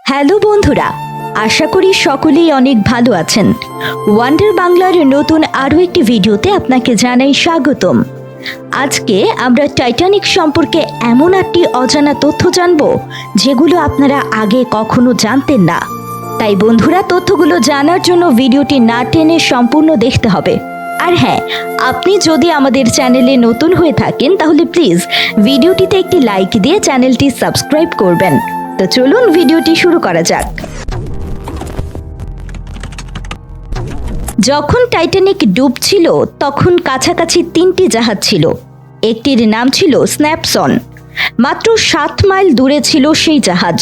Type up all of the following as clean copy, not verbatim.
Hello বন্ধুরা, আশা করি সকলেই অনেক ভালো আছেন। ওয়ান্ডার বাংলার নতুন আরও একটি ভিডিওতে আপনাকে জানাই স্বাগতম। আজকে আমরা টাইটানিক সম্পর্কে এমন একটি অজানা তথ্য জানব যেগুলো আপনারা আগে কখনো জানতেন না। তাই বন্ধুরা, তথ্যগুলো জানার জন্য ভিডিওটি না টেনে সম্পূর্ণ দেখতে হবে। আর হ্যাঁ, আপনি যদি আমাদের চ্যানেলে নতুন হয়ে থাকেন তাহলে প্লিজ ভিডিওটিতে একটি লাইক দিয়ে চ্যানেলটি সাবস্ক্রাইব করবেন। তো চলুন ভিডিওটি শুরু করা যাক। যখন টাইটানিক ডুবছিল তখন কাছাকাছি 3টি জাহাজ ছিল। একটির নাম ছিল স্ন্যাপসন। মাত্র 7 মাইল দূরে ছিল সেই জাহাজ।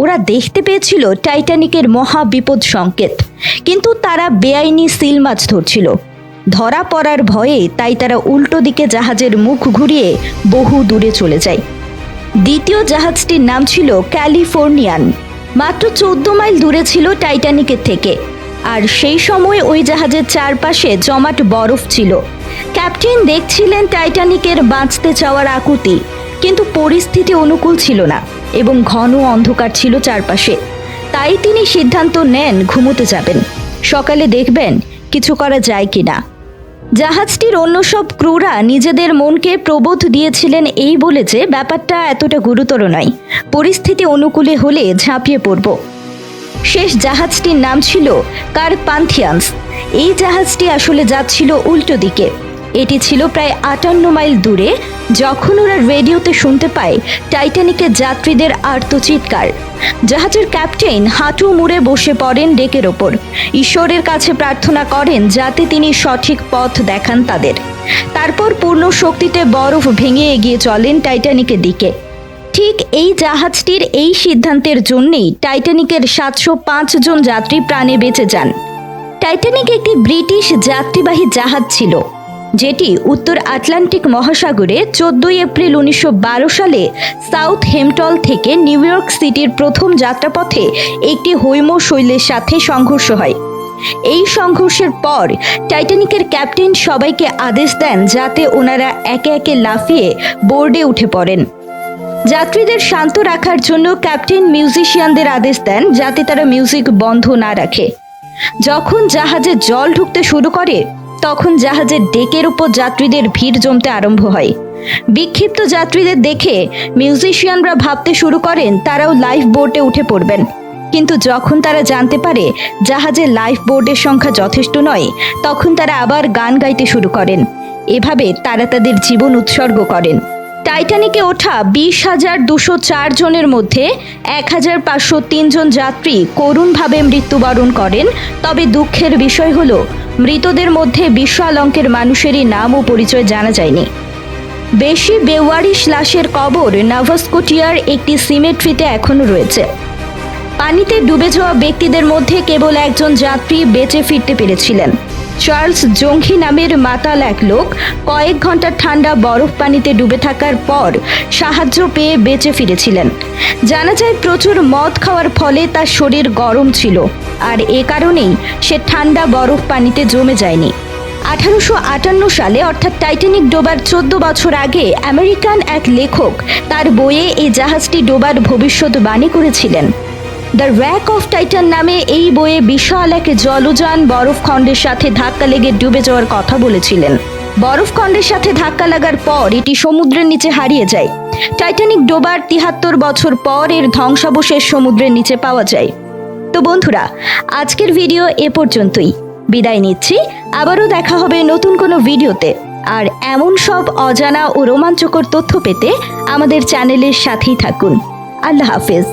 ওরা দেখতে পেয়েছিল টাইটানিকের মহা বিপদ সংকেত, কিন্তু তারা বেআইনি সিল মাছ ধরছিল। ধরা পড়ার ভয়ে তাই তারা উল্টো দিকে জাহাজের মুখ ঘুরিয়ে বহু দূরে চলে যায়। দ্বিতীয় জাহাজটির নাম ছিল ক্যালিফোর্নিয়ান। মাত্র 14 মাইল দূরে ছিল টাইটানিকের থেকে, আর সেই সময় ওই জাহাজের চারপাশে জমাট বরফ ছিল। ক্যাপ্টেন দেখছিলেন টাইটানিকের বাঁচতে চাওয়ার আকুতি, কিন্তু পরিস্থিতি অনুকূল ছিল না এবং ঘন অন্ধকার ছিল চারপাশে। তাই তিনি সিদ্ধান্ত নেন ঘুমোতে যাবেন, সকালে দেখবেন কিছু করা যায় কিনা। জাহাজটির অন্য সব ক্রুরা নিজেদের মনকে প্রবোধ দিয়েছিলেন এই বলে যে ব্যাপারটা এতটা গুরুতর নয়, পরিস্থিতি অনুকূলে হলে ঝাঁপিয়ে পড়ব। শেষ জাহাজটির নাম ছিল কারপান্থিয়ান্স। এই জাহাজটি আসলে যাচ্ছিল উল্টো দিকে। এটি ছিল প্রায় 58 মাইল দূরে যখন ওরা রেডিওতে শুনতে পায় টাইটানিকের যাত্রীদের আর্তচিৎকার। জাহাজের ক্যাপ্টেন হাঁটু মুড়ে বসে পড়েন ডেকের ওপর। ঈশ্বরের কাছে প্রার্থনা করেন যাতে তিনি সঠিক পথ দেখান তাদের। তারপর পূর্ণ শক্তিতে বরফ ভেঙে এগিয়ে চলেন টাইটানিকের দিকে। ঠিক এই জাহাজটির এই সিদ্ধান্তের জন্যেই টাইটানিকের 705 জন যাত্রী প্রাণে বেঁচে যান। টাইটানিক একটি ব্রিটিশ যাত্রীবাহী জাহাজ ছিল, যেটি উত্তর আটলান্টিক মহাসাগরে 14 এপ্রিল 1912 সালে সাউথ হেম্পটন থেকে নিউ ইয়র্ক সিটির প্রথম যাত্রাপথে একটি হৈম শৈলের সাথে সংঘর্ষ হয়। এই সংঘর্ষের পর টাইটানিকের ক্যাপ্টেন সবাইকে আদেশ দেন যাতে ওনারা একে একে লাফিয়ে বোর্ডে উঠে পড়েন। যাত্রীদের শান্ত রাখার জন্য ক্যাপ্টেন মিউজিশিয়ানদের আদেশ দেন যাতে তারা মিউজিক বন্ধ না রাখে। যখন জাহাজে জল ঢুকতে শুরু করে তখন জাহাজের ডেকের উপর যাত্রীদের ভিড় জমতে আরম্ভ হয়। বিক্ষিপ্ত যাত্রীদের দেখে মিউজিশিয়ানরা ভাবতে শুরু করেন তারাও লাইফ বোটে উঠে পড়বেন, কিন্তু যখন তারা জানতে পারে জাহাজের লাইফ বোটের সংখ্যা যথেষ্ট নয়, তখন তারা আবার গান গাইতে শুরু করেন। এভাবে তারা তাদের জীবন উৎসর্গ করেন। টাইটানিকে ওঠা 20,204 জনের মধ্যে 1,503 জন যাত্রী করুণভাবে মৃত্যুবরণ করেন। তবে দুঃখের বিষয় হলো মৃতদের মধ্যে বিশাল অঙ্কের মানুষেরই নাম ও পরিচয় জানা যায়নি। বেশি বেওয়ারিশ লাশের কবর নাভা স্কটিয়ার একটি সিমেট্রিতে এখনও রয়েছে। পানিতে ডুবে যাওয়া ব্যক্তিদের মধ্যে কেবল একজন যাত্রী বেঁচে ফিরতে পেরেছিলেন। চার্লস জংঘি নামের মাতাল এক লোক কয়েক ঘন্টা ঠান্ডা বরফ পানিতে ডুবে থাকার পর সাহায্য পেয়ে বেঁচে ফিরেছিলেন। জানা যায় প্রচুর মদ খাওয়ার ফলে তার শরীর গরম ছিল, আর এ কারণেই সে ঠান্ডা বরফ পানিতে জমে যায়নি। 1858 সালে অর্থাৎ টাইটানিক ডোবার 14 বছর আগে আমেরিকান এক লেখক তার বইয়ে এই জাহাজটি ডোবার ভবিষ্যৎবাণী করেছিলেন। দ্য র্যাক অফ টাইটান নামে এই বইয়ে বিশাল এক জলযান বরফখণ্ডের সাথে ধাক্কা লেগে ডুবে যাওয়ার কথা বলেছিলেন। বরফখণ্ডের সাথে ধাক্কা লাগার পর এটি সমুদ্রের নিচে হারিয়ে যায়। টাইটানিক ডোবার 73 বছর পর এর ধ্বংসাবশেষ সমুদ্রের নিচে পাওয়া যায়। তো বন্ধুরা, আজকের ভিডিও এ পর্যন্তই। বিদায় নিচ্ছি। আবারও দেখা হবে নতুন কোনো ভিডিওতে। আর এমন সব অজানা ও রোমাঞ্চকর তথ্য পেতে আমাদের চ্যানেলের সাথেই থাকুন। আল্লাহ হাফেজ।